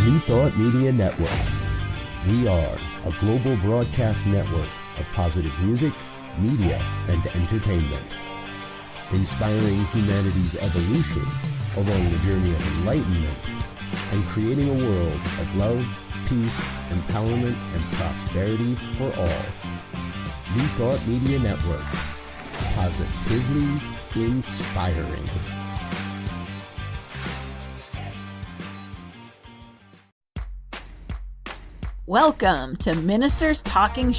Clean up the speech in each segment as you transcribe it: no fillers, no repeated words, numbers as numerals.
New Thought Media Network. We are a global broadcast network of positive music, media, and entertainment, inspiring humanity's evolution along the journey of enlightenment and creating a world of love, peace, empowerment, and prosperity for all. New Thought Media Network. Positively inspiring. Welcome to Ministers Talking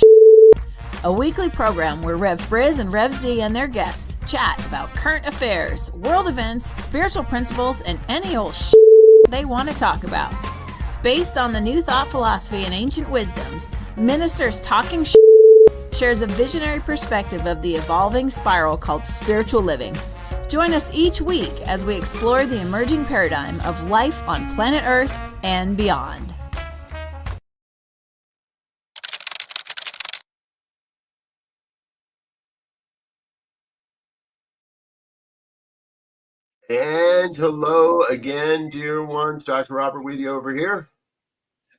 a weekly program where Rev BRZ and Rev Z and their guests chat about current affairs, world events, spiritual principles, and any old they want to talk about. Based on the New Thought philosophy and ancient wisdoms, Ministers Talking shares a visionary perspective of the evolving spiral called spiritual living. Join us each week as we explore the emerging paradigm of life on planet Earth and beyond. And hello again, dear ones. Dr. Robert with you over here.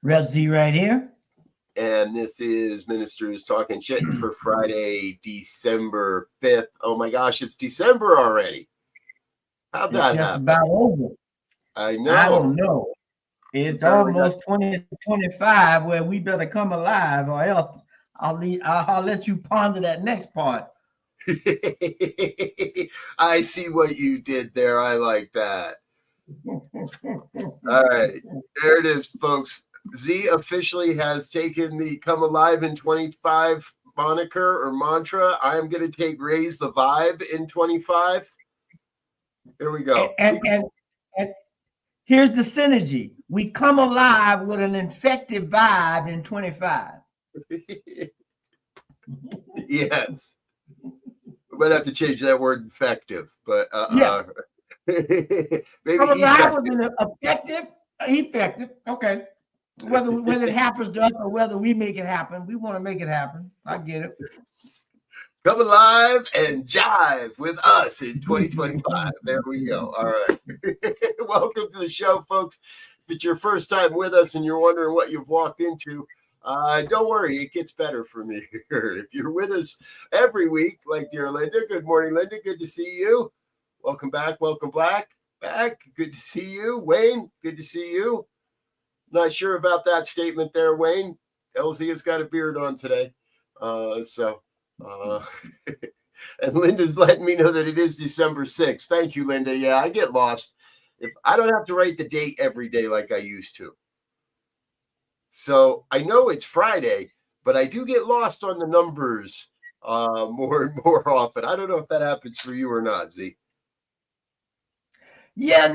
Rev Z right here. And this is Ministers Talking Shit for Friday, December 5th. Oh my gosh, it's December already. How'd that happen? Just about over. I know. I don't know. It's almost 2025 where we better come alive or else I'll let you ponder that next part. I see what you did there. I like that. All right. There it is, folks. Z officially has taken the Come Alive in 25 moniker or mantra. I'm going to take Raise the Vibe in 25. Here we go. And here's the synergy. We come alive with an infective vibe in 25. Yes. We might have to change that word effective, but yeah. Maybe come alive with an effective. Okay. Whether it happens to us or whether we make it happen, we want to make it happen. I get it. Come alive and jive with us in 2025. There we go. All right. Welcome to the show, folks. If it's your first time with us and you're wondering what you've walked into, don't worry, it gets better from here. If you're with us every week, like dear Linda, good morning, Linda. Good to see you. Welcome back. Welcome back. Good to see you. Wayne, good to see you. Not sure about that statement there, Wayne. LZ has got a beard on today. And Linda's letting me know that it is December 6th. Thank you, Linda. Yeah, I get lost. If I don't have to write the date every day like I used to. So I know it's Friday, but I do get lost on the numbers more and more often. I don't know if that happens for you or not, Z. Yeah,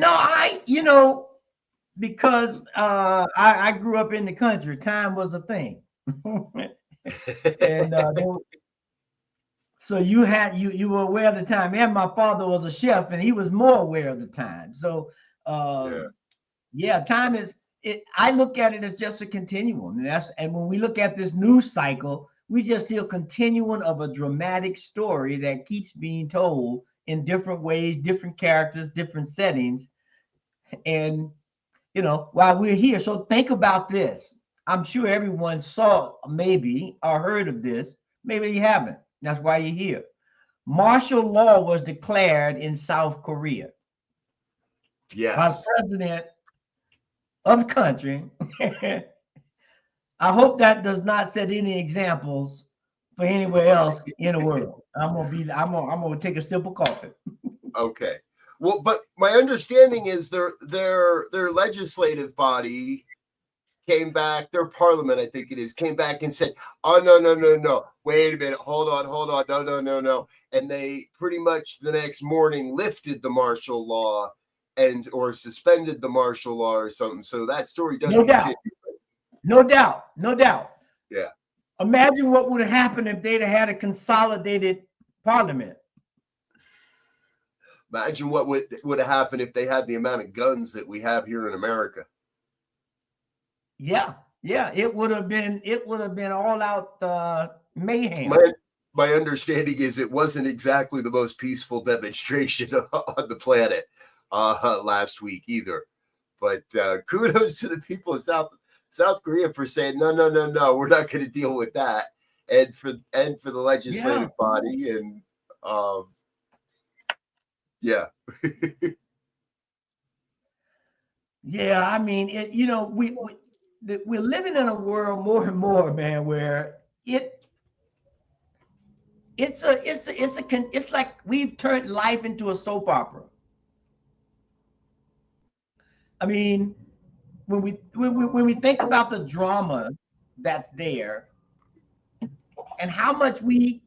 because I grew up in the country, time was a thing. And so you were aware of the time. And my father was a chef and he was more aware of the time. So time is I look at it as just a continuum. And when we look at this news cycle, we just see a continuum of a dramatic story that keeps being told in different ways, different characters, different settings. And while we're here, so think about this. I'm sure everyone saw maybe or heard of this. Maybe you haven't. That's why you're here. Martial law was declared in South Korea. Yes. By the president of the country. I hope that does not set any examples for anywhere else in the world. I'm gonna take a sip of coffee. Okay. Well, but my understanding is their legislative body came back, their parliament, I think it is, came back and said, oh, no. Wait a minute. Hold on. No. And they pretty much the next morning lifted the martial law or suspended the martial law or something. So that story does continue. No doubt. Yeah. Imagine what would have happened if they'd have had a consolidated parliament. Imagine what would have happened if they had the amount of guns that we have here in America. Yeah, it would have been all out mayhem. My understanding is it wasn't exactly the most peaceful demonstration on the planet last week either. But kudos to the people of South Korea for saying no, we're not going to deal with that, and for the legislative body, and yeah. Yeah, I mean, we're living in a world more and more, man, where it's like we've turned life into a soap opera. I mean, when we think about the drama that's there, and how much we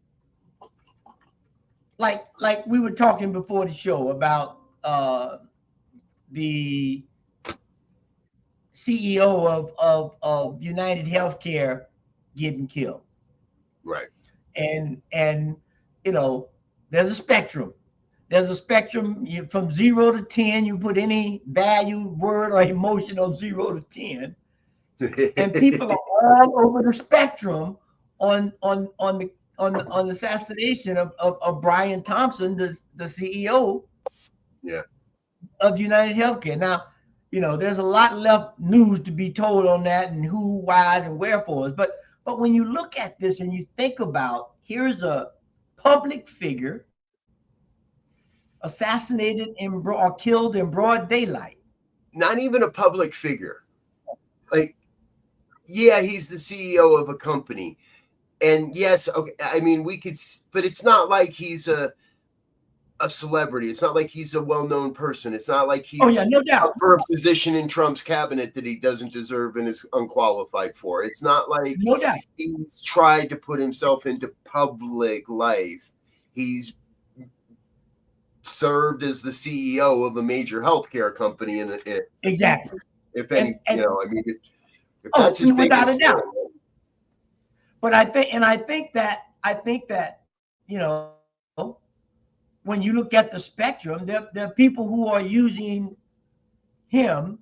like we were talking before the show about the CEO of United Healthcare getting killed. Right. And there's a spectrum. There's a spectrum from 0 to 10. You put any value, word, or emotion on 0 to 10, and people are all over the spectrum on the assassination of Brian Thompson, the CEO of United Healthcare. Now, there's a lot left news to be told on that, and who, whys, and wherefores. But when you look at this and you think about, here's a public figure assassinated or killed in broad daylight. Not even a public figure. Like, yeah, he's the CEO of a company. And yes, okay, I mean, but it's not like he's a celebrity. It's not like he's a well-known person. It's not like he's no doubt, up for a position in Trump's cabinet that he doesn't deserve and is unqualified for. It's not like he's tried to put himself into public life. He's served as the CEO of a major healthcare company, exactly. If any, I mean, if that's his without biggest a doubt. But I think that when you look at the spectrum, there are people who are using him,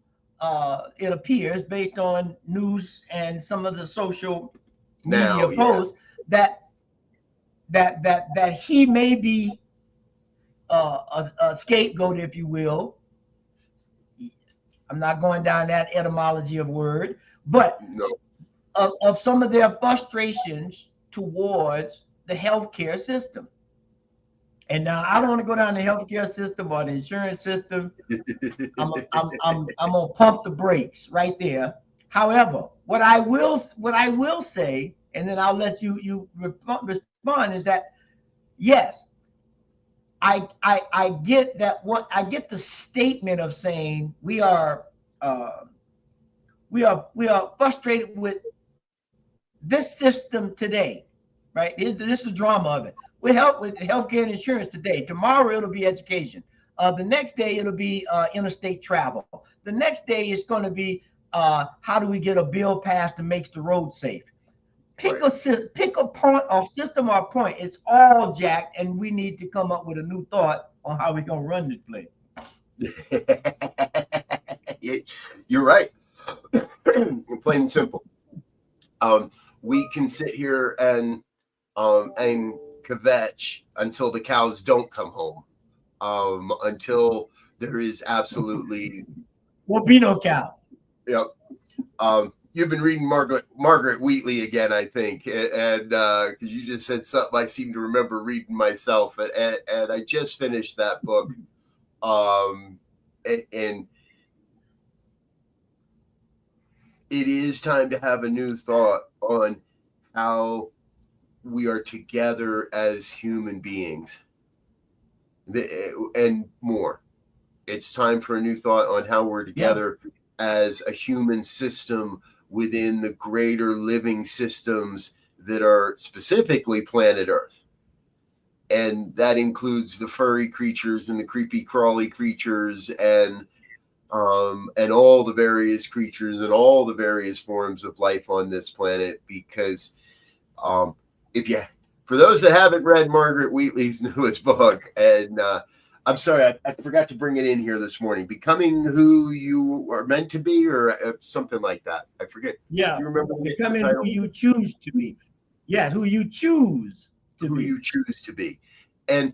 it appears, based on news and some of the social media posts, that he may be a scapegoat, if you will. I'm not going down that etymology of word, but of some of their frustrations towards the healthcare system. And now I don't want to go down the healthcare system or the insurance system. I'm gonna pump the brakes right there. However, what I will say, and then I'll let you respond, is that yes, I get that. I get the statement of saying we are frustrated with this system today, right? This is the drama of it. We help with healthcare and insurance today. Tomorrow it'll be education. The next day it'll be interstate travel. The next day it's going to be how do we get a bill passed that makes the road safe? Pick a point, a system or a point. It's all jacked, and we need to come up with a new thought on how we're gonna run this place. You're right. Plain and simple. We can sit here and kvetch until the cows don't come home, until there is absolutely won't be no cows. Yep. You've been reading Margaret Wheatley again, I think, and because you just said something I seem to remember reading myself, and I just finished that book, and it is time to have a new thought on how we are together as human beings, and more. It's time for a new thought on how we're together as a human system within the greater living systems that are specifically planet Earth. And that includes the furry creatures and the creepy crawly creatures and all the various creatures and all the various forms of life on this planet. Because for those that haven't read Margaret Wheatley's newest book, and I'm sorry, I forgot to bring it in here this morning. Becoming Who You Are Meant to Be, or something like that. I forget. Yeah. Do you remember Becoming Who You Choose to Be. Yeah, who you choose to be. Who you choose to be. And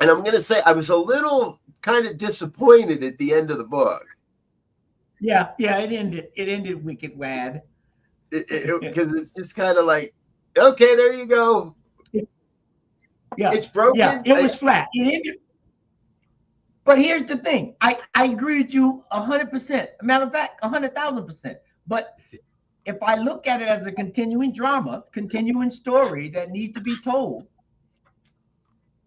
And I'm going to say I was a little kind of disappointed at the end of the book. Yeah, it ended wicked wad. Because it's just kind of like, okay, there you go. Yeah, it's broken. Yeah, it was flat. It ended. But here's the thing. I agree with you 100%. Matter of fact, 100,000%. But if I look at it as a continuing drama, continuing story that needs to be told,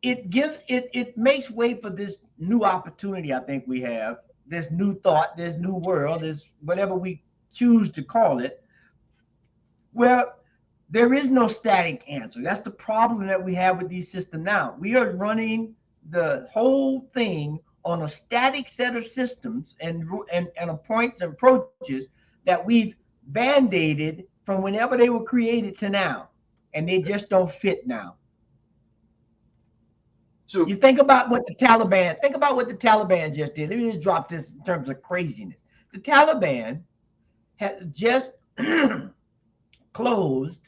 it makes way for this new opportunity I think we have, this new thought, this new world, this whatever we choose to call it, where there is no static answer. That's the problem that we have with these systems now. We are running the whole thing on a static set of systems and points and approaches that we've band-aided from whenever they were created to now, and they just don't fit now. So you think about what the Taliban just did. Let me just drop this in terms of craziness. The Taliban has just closed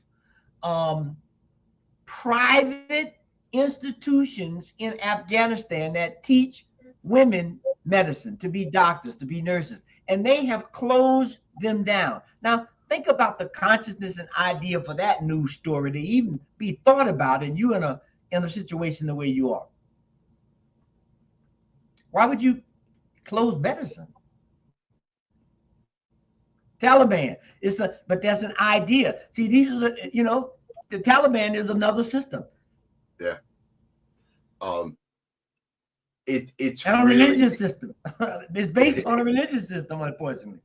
private institutions in Afghanistan that teach women medicine, to be doctors, to be nurses, and they have closed them down. Now, think about the consciousness and idea for that news story to even be thought about, and you in a situation the way you are. Why would you close medicine? Taliban, but that's an idea. See, these are the Taliban is another system. Yeah. It's and a religious system. It's based on a religious system, unfortunately.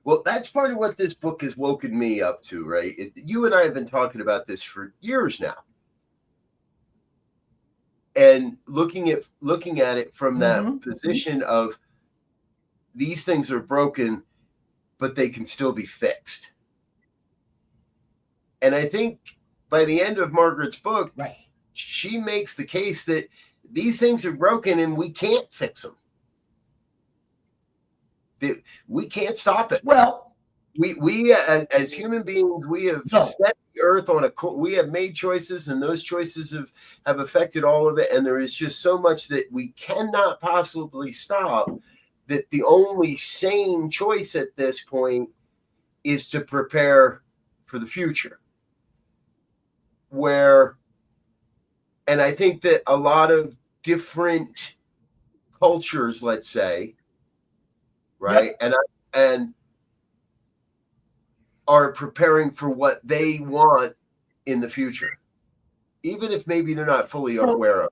Well, that's part of what this book has woken me up to, right? You and I have been talking about this for years now, and looking at it from that position of these things are broken, but they can still be fixed. And I think by the end of Margaret's book, right, she makes the case that these things are broken and we can't fix them. We can't stop it. Well, we as human beings, we have set the earth on we have made choices, and those choices have affected all of it. And there is just so much that we cannot possibly stop, that the only sane choice at this point is to prepare for the future. And I think that a lot of different cultures, let's say, right, yep, and are preparing for what they want in the future, even if maybe they're not fully aware of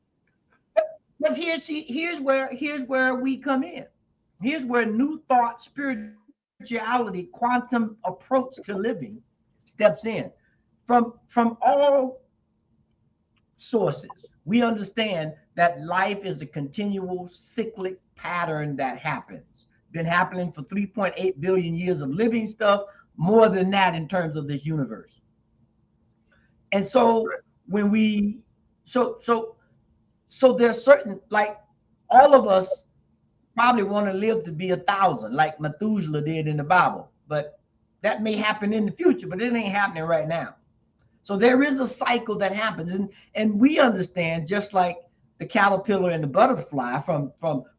it. But here's where we come in. Here's where new thought, spirituality, quantum approach to living steps in. From all sources, we understand that life is a continual cyclic pattern that happens. Been happening for 3.8 billion years of living stuff, more than that in terms of this universe. And so when so there's certain, like, all of us probably want to live to be 1,000, like Methuselah did in the Bible, but that may happen in the future, but it ain't happening right now. So there is a cycle that happens, and we understand, just like the caterpillar and the butterfly, from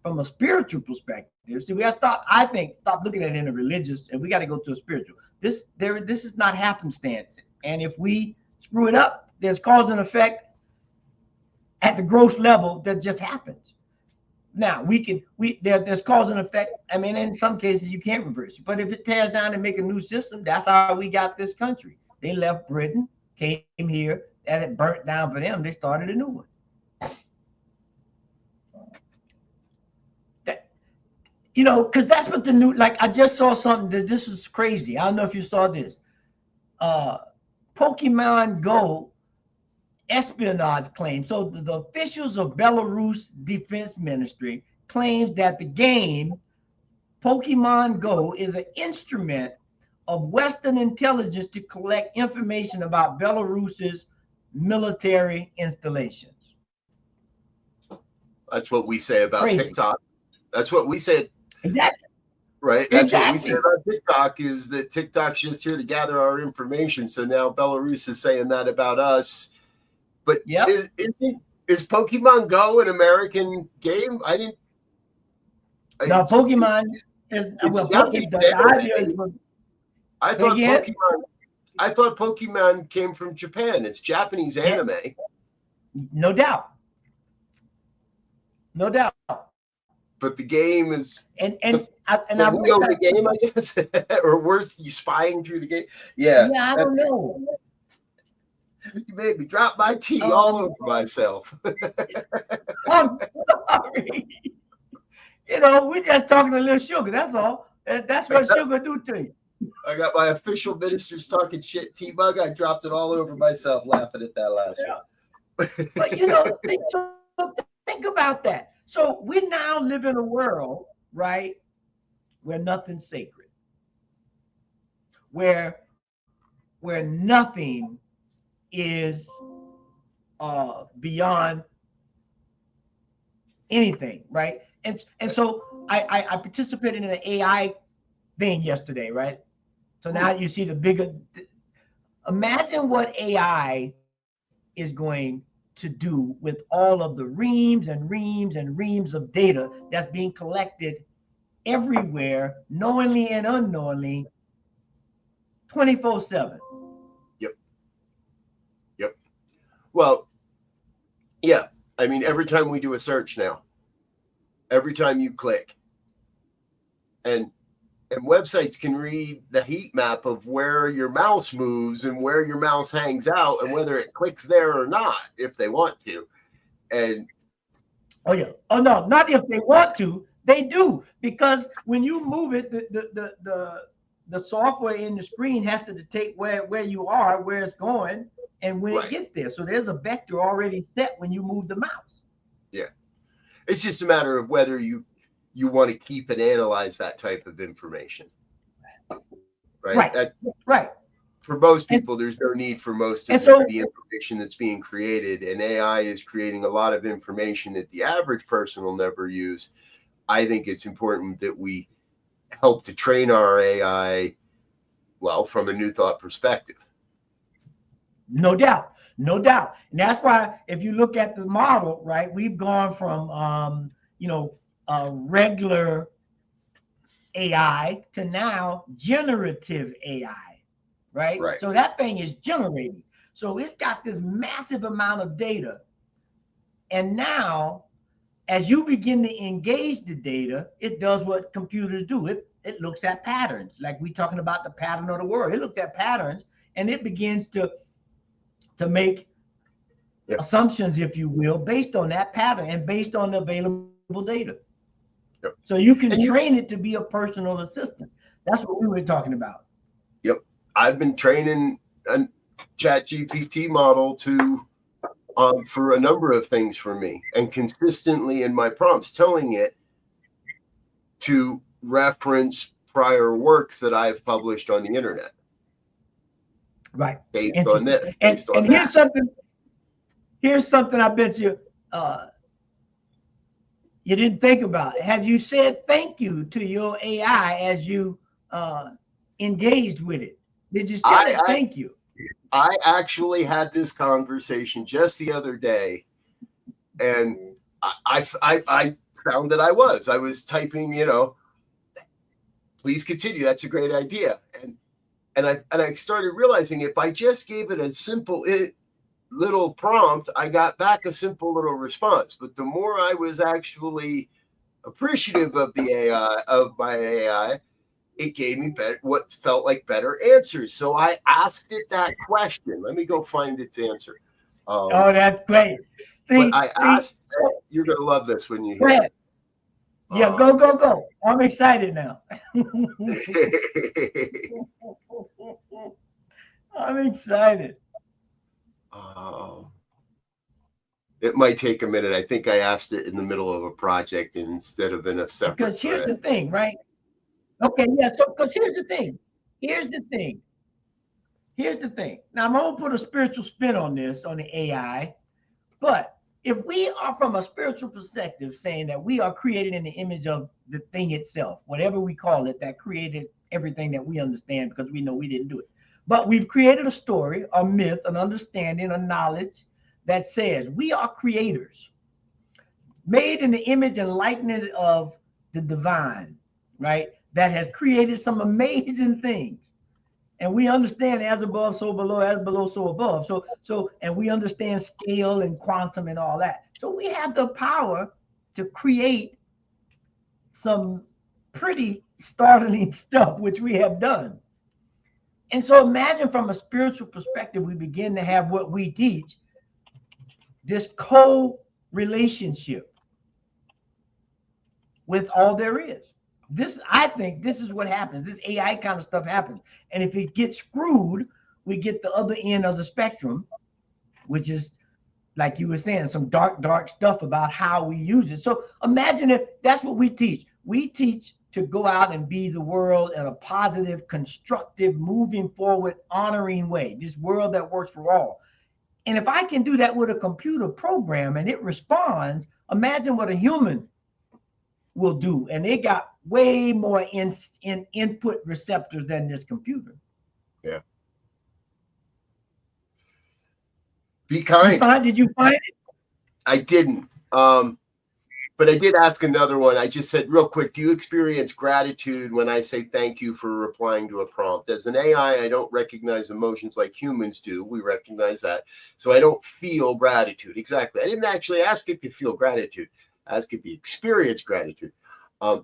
a spiritual perspective. See, we got to stop looking at it in a religious, and we got to go to a spiritual. This is not happenstance, and if we screw it up, there's cause and effect at the gross level that just happens. Now there's cause and effect. I mean, in some cases you can't reverse it, but if it tears down and make a new system, that's how we got this country. They left Britain, came here, and it burnt down for them. They started a new one. Because that's what the new, like, I just saw something that this is crazy. I don't know if you saw this. Pokemon Go espionage claim. So the officials of Belarus Defense Ministry claims that the game Pokemon Go is an instrument of Western intelligence to collect information about Belarus's military installations. That's what we say about TikTok. That's what we said. Exactly. Right. That's what we say about TikTok, is that TikTok's just here to gather our information. So now Belarus is saying that about us. But isn't Is Pokemon Go an American game? I didn't. No, Pokemon is It's well. Japanese The idea anime. is for, I say thought again? Pokemon came from Japan. It's Japanese anime. No doubt, no doubt. But the game is And the I Wii of the game, I guess, or worse, you spying through the game. Yeah, I don't know. You made me drop my tea all over myself. I'm sorry. You know, we're just talking a little sugar. That's all. That's what sugar do to you. I got my official ministers talking shit tea mug. I dropped it all over myself laughing at that last one. But you know, think about that. So we now live in a world, right, where nothing's sacred, where nothing is beyond anything, right? And so I participated in an AI thing yesterday, right? So now you see the bigger. Imagine what AI is going to do with all of the reams and reams and reams of data that's being collected everywhere, knowingly and unknowingly, 24/7. Yep. Well, yeah. I mean, every time we do a search now, every time you click, and websites can read the heat map of where your mouse moves and where your mouse hangs out and whether it clicks there or not, if they want to. And oh yeah, oh no, not if they want to, they do, because when you move it, the software in the screen has to detect where you are, where it's going, and when it gets there. So there's a vector already set when you move the mouse. Yeah, it's just a matter of whether you want to keep and analyze that type of information, right? Right. For most people, there's no need for most of the information that's being created, and AI is creating a lot of information that the average person will never use. I think it's important that we help to train our AI, well, from a new thought perspective. No doubt. And that's why if you look at the model, right, we've gone from, regular AI to now generative AI, right? So that thing is generating. So it's got this massive amount of data. And now, as you begin to engage the data, it does what computers do. It looks at patterns, like we're talking about the pattern of the world. It looks at patterns and it begins to make assumptions, if you will, based on that pattern and based on the available data. So you can train it to be a personal assistant. That's what we were talking about. Yep. I've been training a ChatGPT model to for a number of things for me, and consistently in my prompts telling it to reference prior works that I've published on the internet. Right. Based on this. And here's something I bet you you didn't think about. Have you said thank you to your AI as you engaged with it? Did you tell it thank you? I actually had this conversation just the other day, and I found that I was typing, please continue. That's a great idea. And I started realizing if I just gave it a simple little prompt, I got back a simple little response. But the more I was actually appreciative of my AI, it gave me what felt like better answers. So I asked it that question. Let me go find its answer. That's great. Asked, you're going to love this when you hear it. Yeah, go. I'm excited now. I'm excited. It might take a minute. I think I asked it in the middle of a project instead of in a separate. Because here's the thing, right? Okay, yeah. So, because here's the thing. Now, I'm going to put a spiritual spin on this, on the AI. But if we are from a spiritual perspective saying that we are created in the image of the thing itself, whatever we call it, that created everything that we understand, because we know we didn't do it. But we've created a story, a myth, an understanding, a knowledge that says we are creators, made in the image and likeness of the divine, right? That has created some amazing things. And we understand as above, so below, as below, so above. And we understand scale and quantum and all that. So we have the power to create some pretty startling stuff, which we have done. And so imagine from a spiritual perspective, we begin to have what we teach, this co-relationship with all there is. I think this is what happens. This AI kind of stuff happens. And if it gets screwed, we get the other end of the spectrum, which is, like you were saying, some dark stuff about how we use it. So imagine if that's what we teach. We teach to go out and be the world in a positive, constructive, moving forward, honoring way, this world that works for all. And if I can do that with a computer program and it responds, imagine what a human will do. And they got way more in input receptors than this computer. Yeah. Be kind. Did you find it? I didn't. But I did ask another one. I just said real quick, do you experience gratitude when I say thank you for replying to a prompt? As an AI, I don't recognize emotions like humans do. We recognize that. So I don't feel gratitude. Exactly. I didn't actually ask if you feel gratitude. I asked if you experience gratitude.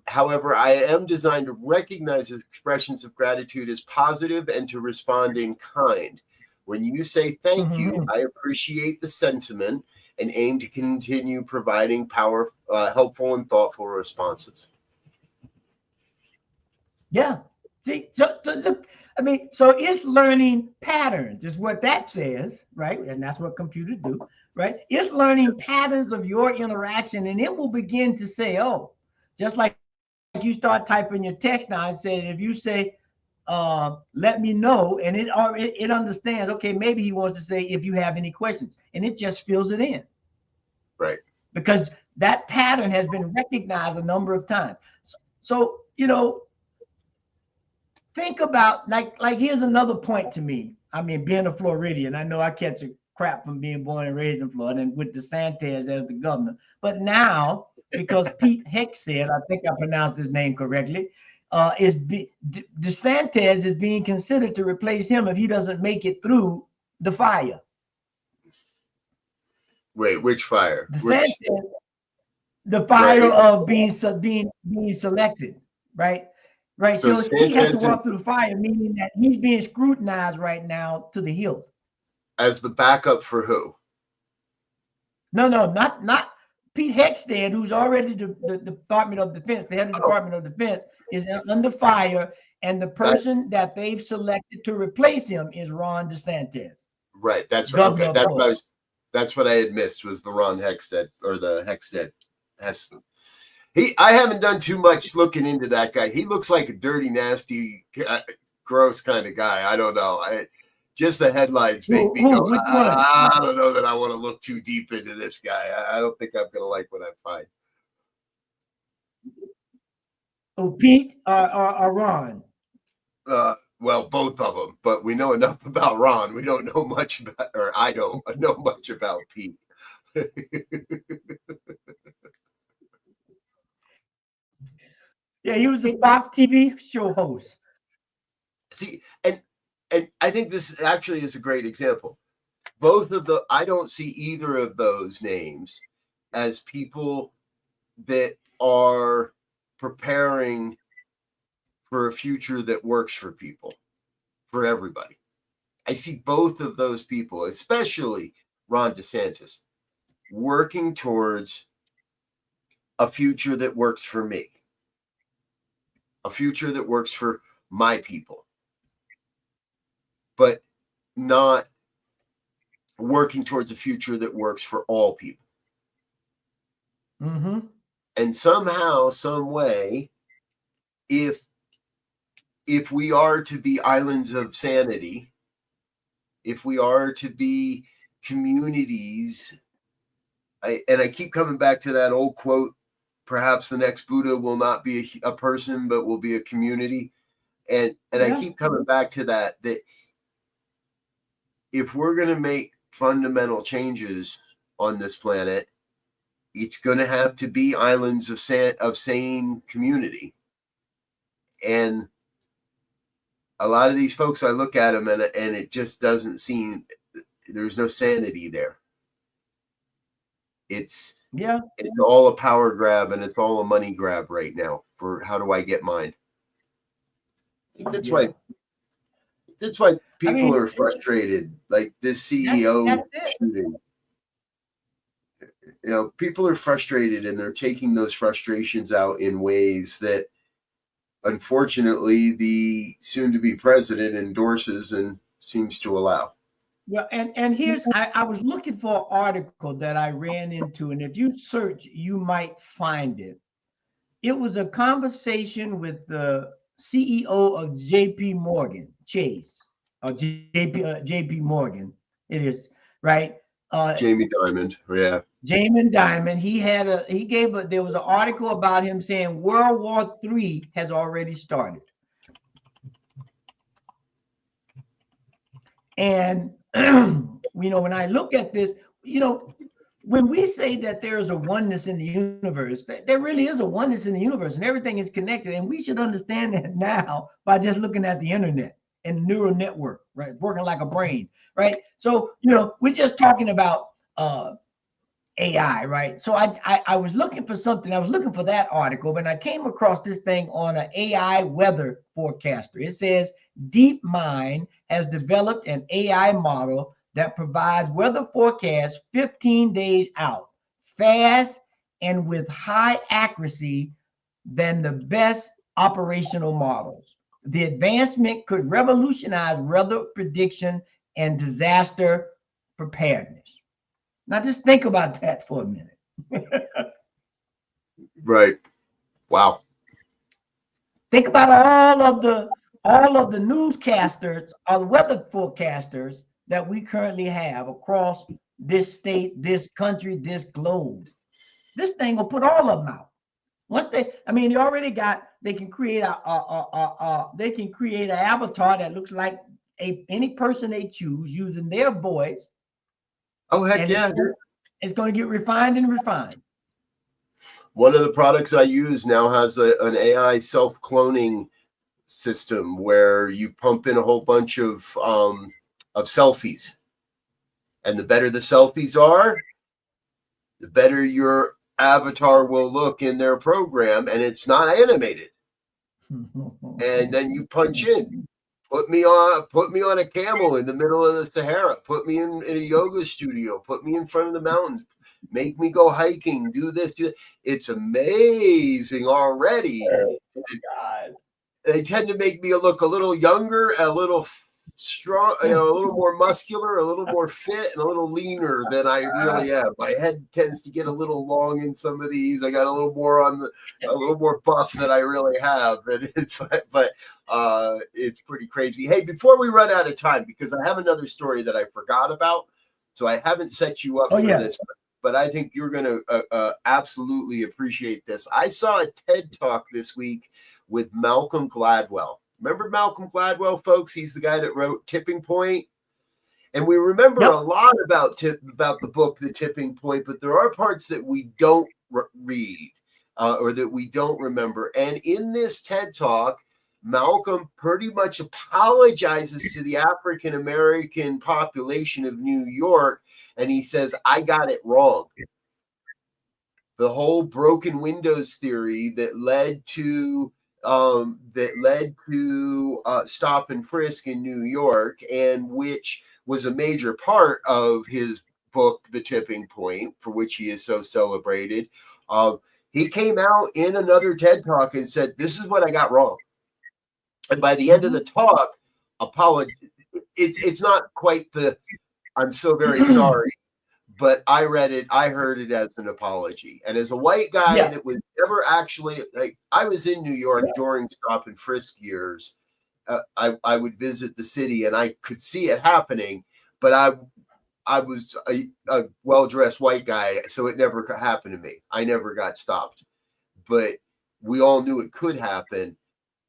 However, I am designed to recognize expressions of gratitude as positive and to respond in kind. When you say thank you, I appreciate the sentiment and aim to continue providing helpful and thoughtful responses. Yeah. See, so look, I mean, so it's learning patterns is what that says, right? And that's what computers do, right? It's learning patterns of your interaction, and it will begin to say, oh, just like you start typing your text now and say, if you say, let me know, and it understands, okay, maybe he wants to say, if you have any questions, and it just fills it in. Right. Because that pattern has been recognized a number of times. So think about, like here's another point to me. I mean, being a Floridian, I know I catch a crap from being born and raised in Florida and with DeSantis as the governor. But now, because Pete Hegseth, I think I pronounced his name correctly, DeSantis is being considered to replace him if he doesn't make it through the fire. Wait, which fire? DeSantis, the fire of being selected, right? Right. So he has to walk through the fire, meaning that he's being scrutinized right now to the hilt. As the backup for who? No, not Pete Hegseth, who's already the Department of Defense, the head of the Department of Defense, is under fire, and the person that they've selected to replace him is Ron DeSantis. Right. That's right. Okay. That's what I had missed was the Ron Hegseth or the Hegseth. I haven't done too much looking into that guy. He looks like a dirty, nasty, gross kind of guy. I don't know. Just the headlines make me go, I don't know that I want to look too deep into this guy. I don't think I'm going to like what I find. Oh, Pete or Ron? Well, both of them. But we know enough about Ron. We don't know much about, or I don't know much about Pete. Yeah, he was the Fox TV show host. See, and I think this actually is a great example. I don't see either of those names as people that are preparing for a future that works for people, for everybody. I see both of those people, especially Ron DeSantis, working towards a future that works for me, a future that works for my people, but not working towards a future that works for all people. Mm-hmm. And somehow, some way, if we are to be islands of sanity, if we are to be communities, I keep coming back to that old quote, perhaps the next Buddha will not be a person, but will be a community. And I keep coming back to that if we're going to make fundamental changes on this planet, it's going to have to be islands of sane community. And a lot of these folks, I look at them and it just doesn't seem, there's no sanity there. It's all a power grab, and it's all a money grab right now for how do I get mine. That's why people are frustrated. Like this CEO shooting. You know, people are frustrated, and they're taking those frustrations out in ways that, unfortunately, the soon-to-be president endorses and seems to allow. Yeah, and here's, I was looking for an article that I ran into, and if you search, you might find it. It was a conversation with the CEO of JP Morgan Chase, or JP Morgan. It is, right? Jamie Dimon, yeah. Jamie Dimon. There was an article about him saying World War III has already started. And when I look at this, when we say that there is a oneness in the universe, there really is a oneness in the universe, and everything is connected. And we should understand that now by just looking at the internet and neural network, right? Working like a brain, right? So, we're just talking about AI, right? So I was looking for something. I was looking for that article, and I came across this thing on an AI weather forecaster. It says DeepMind has developed an AI model that provides weather forecasts 15 days out, fast and with high accuracy than the best operational models. The advancement could revolutionize weather prediction and disaster preparedness. Now just think about that for a minute. Right. Wow. Think about all of the newscasters or weather forecasters that we currently have across this state, this country, this globe. This thing will put all of them out. Once they already got, they can create an avatar that looks like any person they choose using their voice. Oh, heck yeah. It's going to get refined and refined. One of the products I use now has an AI self-cloning system where you pump in a whole bunch of selfies. And the better the selfies are, the better your avatar will look in their program, and it's not animated. And then you punch in, put me on a camel in the middle of the Sahara, put me in a yoga studio, put me in front of the mountains, make me go hiking, do this, do that. It's amazing already. Oh, God. They tend to make me look a little younger, a little strong, a little more muscular, a little more fit, and a little leaner than I really am. My head tends to get a little long in some of these. I got a little more buff than I really have, and it's like, but it's pretty crazy. Hey, before we run out of time, because I have another story that I forgot about, so I haven't set you up for this, but I think you're going to absolutely appreciate this. I saw a TED Talk this week with Malcolm Gladwell. Remember Malcolm Gladwell, folks? He's the guy that wrote Tipping Point. And we remember a lot about the book, The Tipping Point, but there are parts that we don't read or that we don't remember. And in this TED Talk, Malcolm pretty much apologizes to the African-American population of New York, and he says, I got it wrong. The whole broken windows theory that led to stop and frisk in New York, and which was a major part of his book, The Tipping Point, for which he is so celebrated. He came out in another TED Talk and said, this is what I got wrong. And by the end of the talk, it's not quite the, I'm so very sorry, but I read it, I heard it as an apology. And as a white guy that was never actually, like, I was in New York during stop and frisk years. I would visit the city and I could see it happening, but I was a well-dressed white guy, so it never happened to me. I never got stopped, but we all knew it could happen.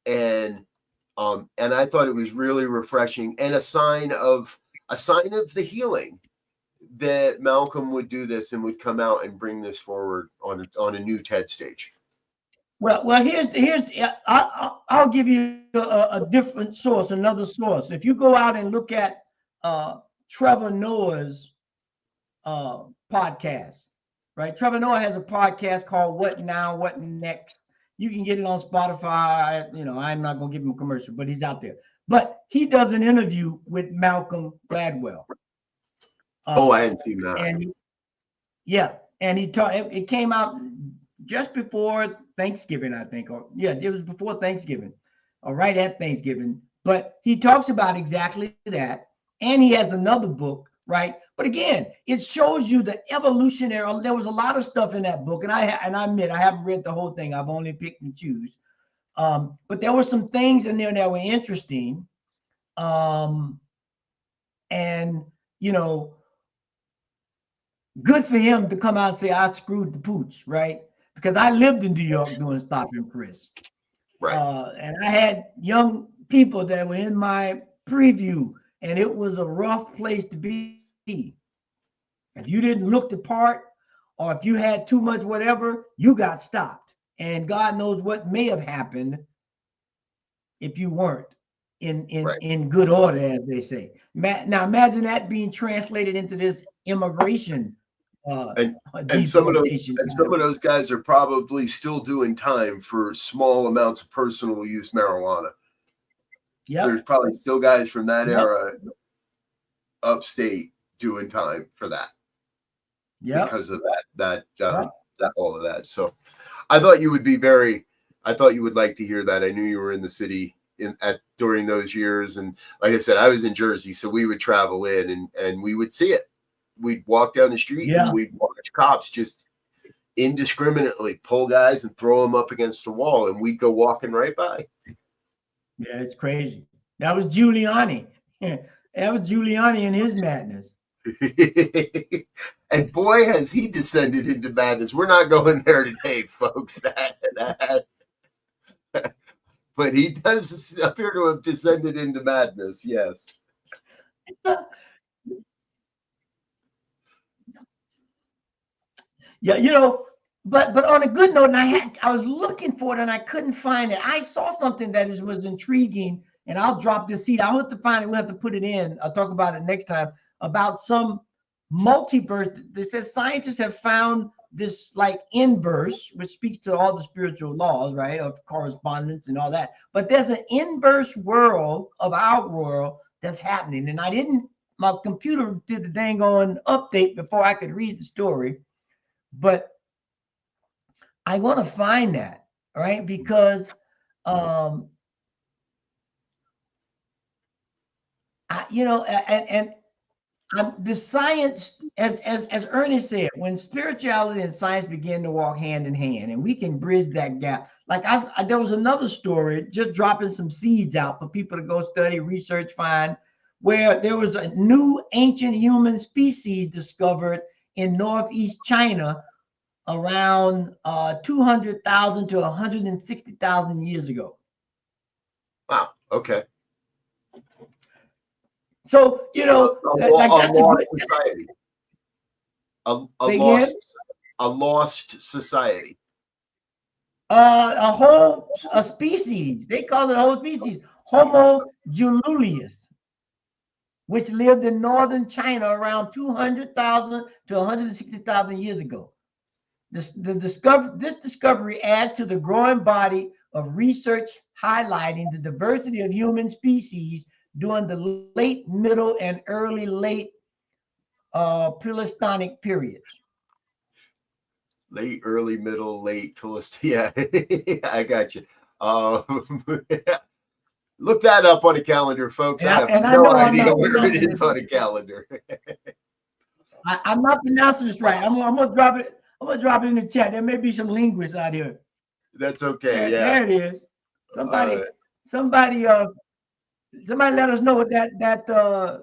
And I thought it was really refreshing and a sign of the healing that Malcolm would do this and would come out and bring this forward on a new TED stage? Well, I'll give you a different source, another source. If you go out and look at Trevor Noah's podcast, right? Trevor Noah has a podcast called What Now, What Next. You can get it on Spotify. I'm not going to give him a commercial, but he's out there. But he does an interview with Malcolm Gladwell. I hadn't seen that. And it came out just before Thanksgiving, I think. It was before Thanksgiving, or right at Thanksgiving. But he talks about exactly that. And he has another book, right? But again, it shows you the evolutionary. There was a lot of stuff in that book, and I admit I haven't read the whole thing. I've only picked and choose. But there were some things in there that were interesting. And good for him to come out and say I screwed the pooch, right? Because I lived in New York doing stop and frisk, right? And I had young people that were in my preview, and it was a rough place to be. If you didn't look the part, or if you had too much whatever, you got stopped. And God knows what may have happened if you weren't in good order, as they say. Now imagine that being translated into this immigration. And some of those guys are probably still doing time for small amounts of personal use marijuana. Yeah, there's probably still guys from that era upstate doing time for that. Yeah, because of that all of that. So I thought you would like to hear that. I knew you were in the city during those years, and like I said, I was in Jersey, so we would travel in and we would see it. We'd walk down the street and we'd watch cops just indiscriminately pull guys and throw them up against the wall, and we'd go walking right by. Yeah, it's crazy. That was Giuliani. That was Giuliani and his madness. And boy, has he descended into madness. We're not going there today, folks. But he does appear to have descended into madness. Yes. Yeah, but on a good note, and I was looking for it and I couldn't find it. I saw something that was intriguing, and I'll drop this seed. I'll have to find it. We'll have to put it in. I'll talk about it next time, about some multiverse. That says scientists have found this like inverse, which speaks to all the spiritual laws, right, of correspondence and all that. But there's an inverse world of our world that's happening, and my computer did the dang on update before I could read the story. But I want to find that, right? Because the science, as Ernest said, when spirituality and science begin to walk hand in hand, and we can bridge that gap. Like there was another story, just dropping some seeds out for people to go study, research, find, where there was a new ancient human species discovered in northeast China around 200,000 to 160,000 years ago. Wow. Okay. So a lost society. A lost society. A species. They call it a whole species. Homo julius, which lived in northern China around 200,000 to 160,000 years ago. This discovery adds to the growing body of research highlighting the diversity of human species during the late, middle, and early late Pleistocene periods. Late, early, middle, late Pleistocene. Yeah, I got you. Look that up on a calendar, folks. I have no idea where it is on a calendar. I'm not pronouncing this right. I'm gonna drop it. I'm gonna drop it in the chat. There may be some linguists out here. That's okay. Yeah. There it is. Somebody let us know what that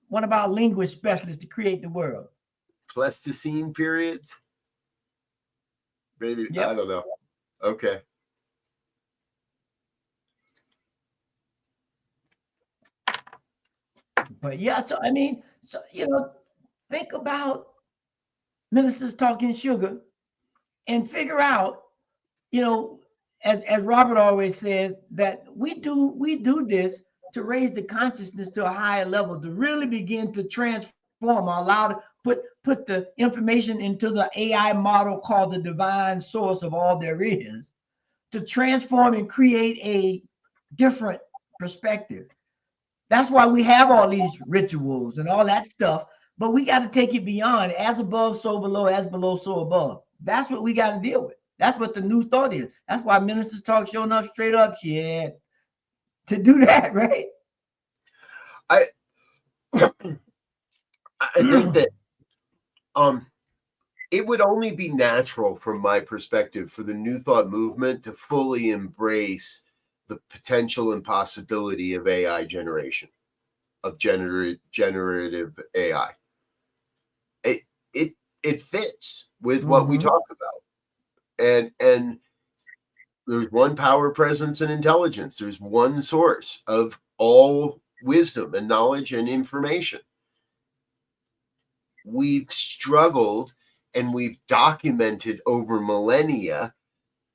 one of our linguist specialists to create the world. Pleistocene periods? Maybe. Yep. I don't know. Okay. But yeah, so I mean, think about Ministers Talking Sugar and figure out, as Robert always says, that we do this to raise the consciousness to a higher level, to really begin to transform, allow to put the information into the AI model called the divine source of all there is, to transform and create a different perspective. That's why we have all these rituals and all that stuff, but we got to take it beyond, as above, so below, as below, so above. That's what we got to deal with. That's what the new thought is. That's why Ministers Talk showing up straight up shit to do that, right? I think that it would only be natural from my perspective for the New Thought movement to fully embrace the potential and possibility of AI generation, of generative AI. It fits with what we talk about. And there's one power, presence, and intelligence. There's one source of all wisdom and knowledge and information. We've struggled and we've documented over millennia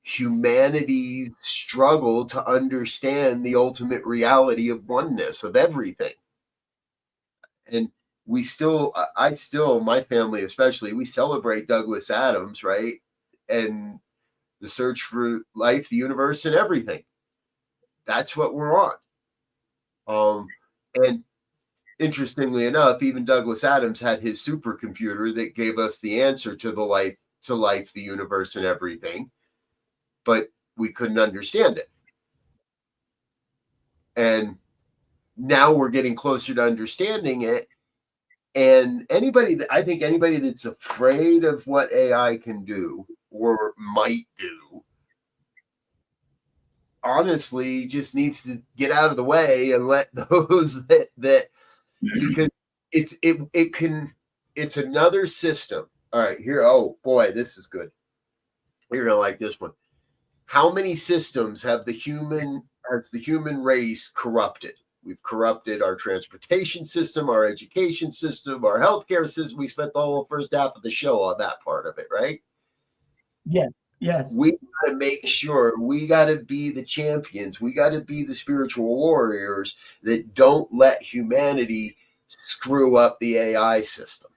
humanity's struggle to understand the ultimate reality of oneness of everything. And my family especially, we celebrate Douglas Adams, right? And the search for life, the universe, and everything. That's what we're on. And interestingly enough, even Douglas Adams had his supercomputer that gave us the answer to life, the universe, and everything, but we couldn't understand it. And now we're getting closer to understanding it. And anybody that's afraid of what AI can do or might do, honestly, just needs to get out of the way and let those that because it's another system. All right, here. Oh boy, this is good. You're gonna like this one. How many systems has the human race corrupted? We've corrupted our transportation system, our education system, our healthcare system. We spent the whole first half of the show on that part of it, right? Yeah. Yes. We got to make sure we got to be the champions. We got to be the spiritual warriors that don't let humanity screw up the AI system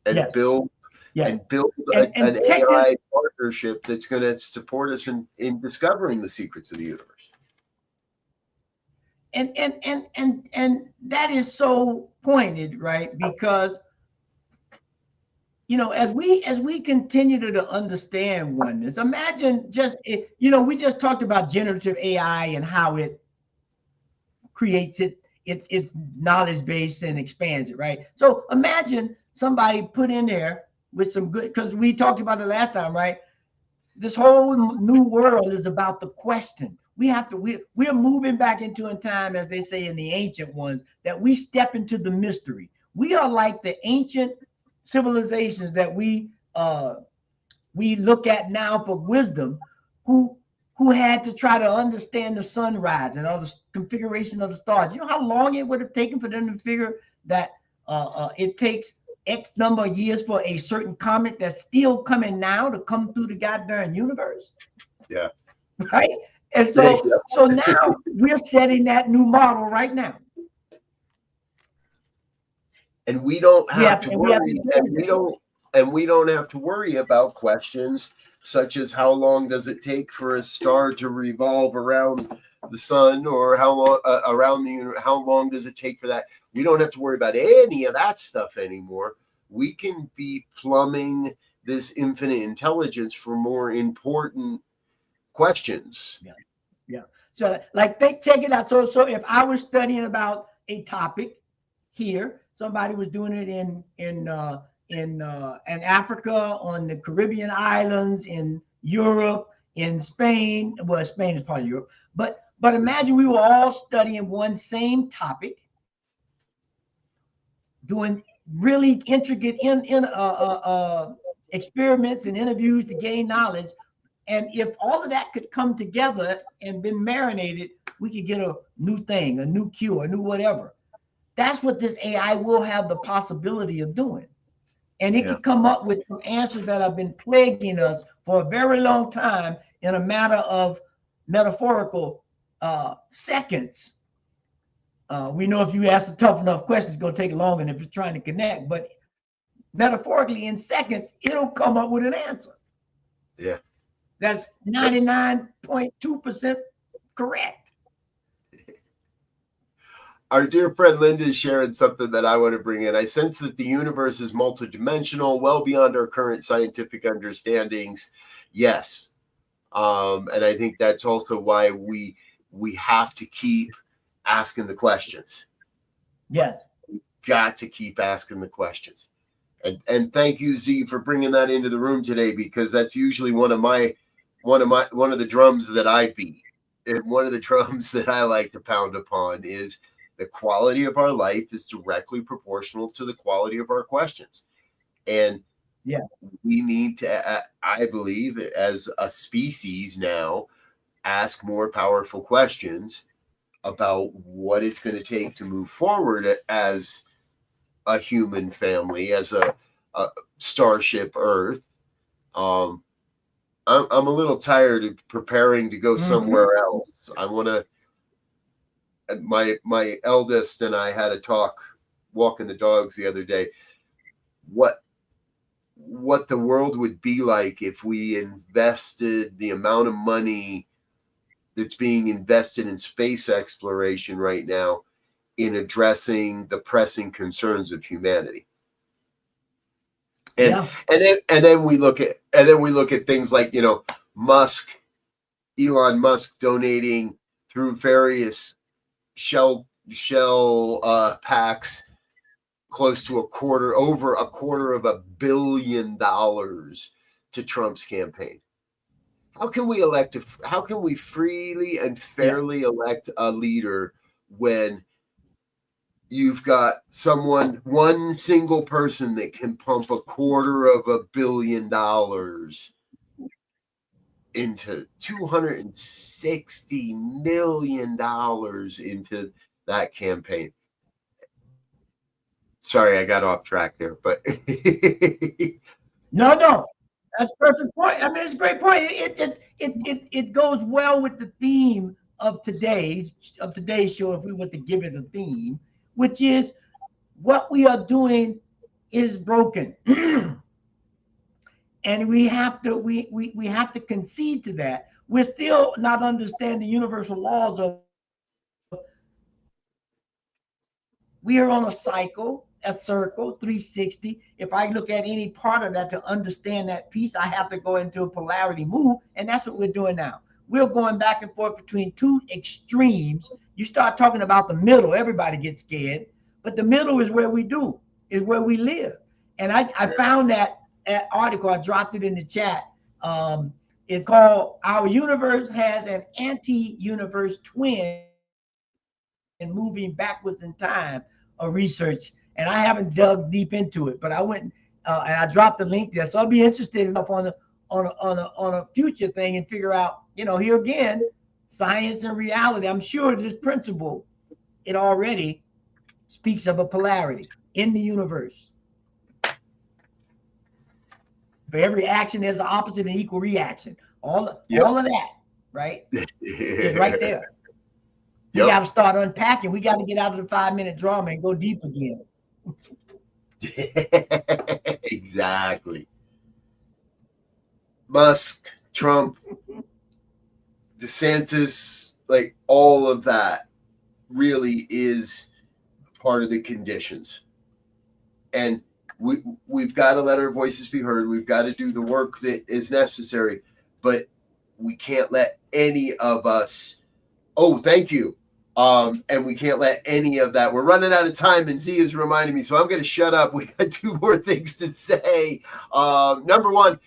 and build an AI partnership that's going to support us in discovering the secrets of the universe. And that is so pointed, right? Because as we continue to understand oneness, imagine we just talked about generative AI and how it creates its knowledge base and expands it, right? So imagine somebody put in there with some good, because we talked about it last time, right? This whole new world is about the question. We're moving back into a time, as they say in the ancient ones, that we step into the mystery. We are like the ancient civilizations that we look at now for wisdom, who had to try to understand the sunrise and all the configuration of the stars. You know how long it would have taken for them to figure that it takes X number of years for a certain comet that's still coming now to come through the goddamn universe? Yeah. Right? And so now we're setting that new model right now. And we don't have to worry, we don't have to worry about questions such as how long does it take for a star to revolve around the sun, or how long around the universe, how long does it take for that? We don't have to worry about any of that stuff anymore. We can be plumbing this infinite intelligence for more important questions. Yeah. So check it out. So if I was studying about a topic here, somebody was doing it in Africa, on the Caribbean islands, in Europe, in Spain. Well, Spain is part of Europe, but imagine we were all studying one same topic, doing really intricate experiments and interviews to gain knowledge. And if all of that could come together and been marinated, we could get a new thing, a new cure, a new whatever. That's what this AI will have the possibility of doing. And it can come up with some answers that have been plaguing us for a very long time in a matter of metaphorical seconds. We know if you ask a tough enough question, it's going to take longer than if it's trying to connect. But metaphorically, in seconds, it'll come up with an answer. Yeah. That's 99.2% correct. Our dear friend Linda is sharing something that I want to bring in. I sense that the universe is multidimensional, well beyond our current scientific understandings. Yes. And I think that's also why we have to keep asking the questions. Yes. We've got to keep asking the questions. And thank you, Z, for bringing that into the room today, because that's usually one of the drums that I beat. And one of the drums that I like to pound upon is the quality of our life is directly proportional to the quality of our questions. And we need to, I believe, as a species now, ask more powerful questions about what it's going to take to move forward as a human family, as a starship Earth. I'm a little tired of preparing to go somewhere else. I want to. My eldest and I had a talk walking the dogs the other day. What the world would be like if we invested the amount of money that's being invested in space exploration right now in addressing the pressing concerns of humanity. And then we look at things like, Elon Musk donating through various shell packs close to over a quarter of $1 billion to Trump's campaign. How can we freely and fairly elect a leader when you've got one single person that can pump $250 million into $260 million into that campaign? Sorry, I got off track there, but no, that's a perfect point. I mean, it's a great point. It goes well with the theme of today's show, if we were to give it a theme, which is what we are doing is broken. And we have to concede to that. We're still not understanding universal laws of, we are on a cycle, a circle, 360. If I look at any part of that to understand that piece, I have to go into a polarity move. And that's what we're doing now. We're going back and forth between two extremes. You start talking about the middle, everybody gets scared. But the middle is where we live. And I found that article, I dropped it in the chat. It's called "Our Universe Has an Anti-Universe Twin and Moving Backwards in Time," a research. And I haven't dug deep into it, but I went and I dropped the link there. So I'll be interested enough on a future thing and figure out, here again, science and reality. I'm sure this principle, it already speaks of a polarity in the universe. For every action, there's an opposite and equal reaction. All of that, right? Is right there. We got to start unpacking. We got to get out of the 5-minute drama and go deep again. Exactly. Musk, Trump, DeSantis, like all of that really is part of the conditions. And we've got to let our voices be heard. We've got to do the work that is necessary, but we can't let any of us, thank you. And we can't let any of that. We're running out of time, and Z is reminding me, so I'm going to shut up. We got 2 more things to say. Number one,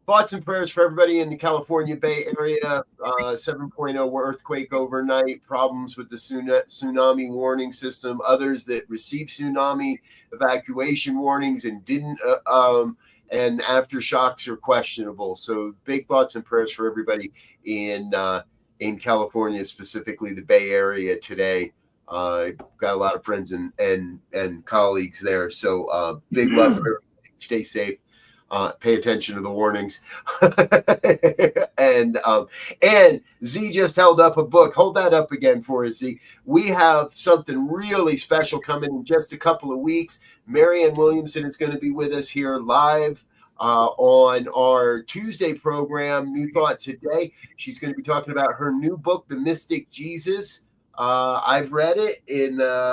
thoughts and prayers for everybody in the California Bay Area. 7.0 earthquake overnight, problems with the tsunami warning system. Others that received tsunami evacuation warnings and didn't, and aftershocks are questionable. So big thoughts and prayers for everybody in California, specifically the Bay Area today. Got a lot of friends and colleagues there. So big love for everybody. Stay safe. Pay attention to the warnings. and Z just held up a book. Hold that up again for us, Z. We have something really special coming in just a couple of weeks. Marianne Williamson is going to be with us here live on our Tuesday program, New Thought Today. She's going to be talking about her new book, The Mystic Jesus. I've read it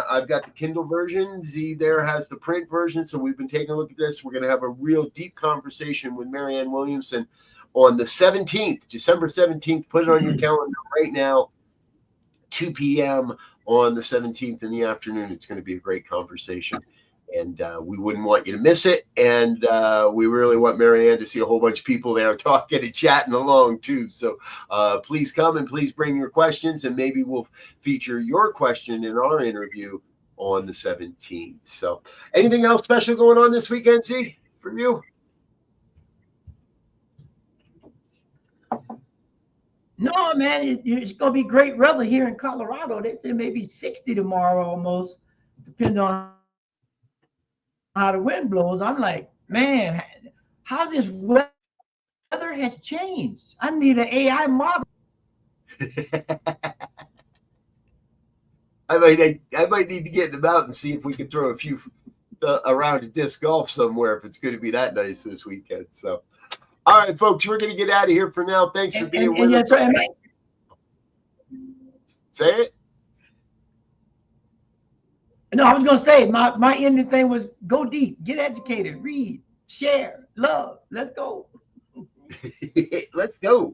I've got the Kindle version. Z there has the print version. So we've been taking a look at this. We're going to have a real deep conversation with Marianne Williamson on the 17th, December 17th. Put it on your calendar right now, 2 p.m. on the 17th in the afternoon. It's going to be a great conversation. And we wouldn't want you to miss it. And we really want Marianne to see a whole bunch of people there talking and chatting along too. So please come and please bring your questions, and maybe we'll feature your question in our interview on the 17th. So anything else special going on this weekend, Z, for you? No, man, it's going to be great weather here in Colorado. They say maybe 60 tomorrow almost, depending on how the wind blows. I'm like, man, how this weather has changed. I need an AI model. I might need to get them out and see if we can throw a few around a disc golf somewhere if it's going to be that nice this weekend. So, all right, folks, we're going to get out of here for now. Thanks for being with us. Say it. No, I was going to say, my ending thing was go deep, get educated, read, share, love. Let's go. Let's go.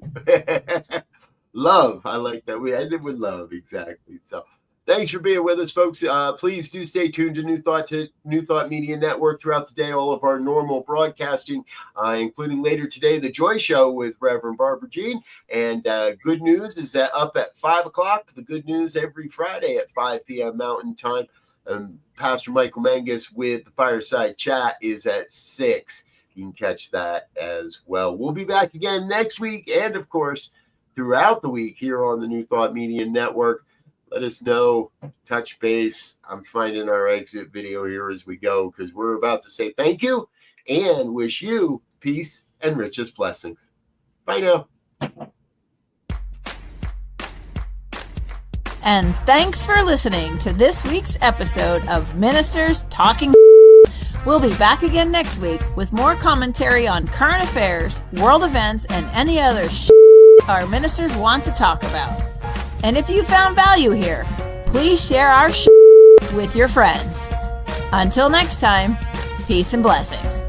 Love. I like that. We ended with love. Exactly. So thanks for being with us, folks. Please do stay tuned to New Thought Media Network throughout the day. All of our normal broadcasting, including later today, The Joy Show with Rev BRZ. And Good News is up at 5 o'clock. The Good News every Friday at 5 p.m. Mountain Time. Pastor Michael Mangus with the Fireside Chat is at 6. You can catch that as well. We'll be back again next week and, of course, throughout the week here on the New Thought Media Network. Let us know, touch base. I'm finding our exit video here as we go because we're about to say thank you and wish you peace and richest blessings. Bye now. And thanks for listening to this week's episode of Ministers Talking. We'll be back again next week with more commentary on current affairs, world events, and any other our ministers want to talk about. And if you found value here, please share our with your friends. Until next time, peace and blessings.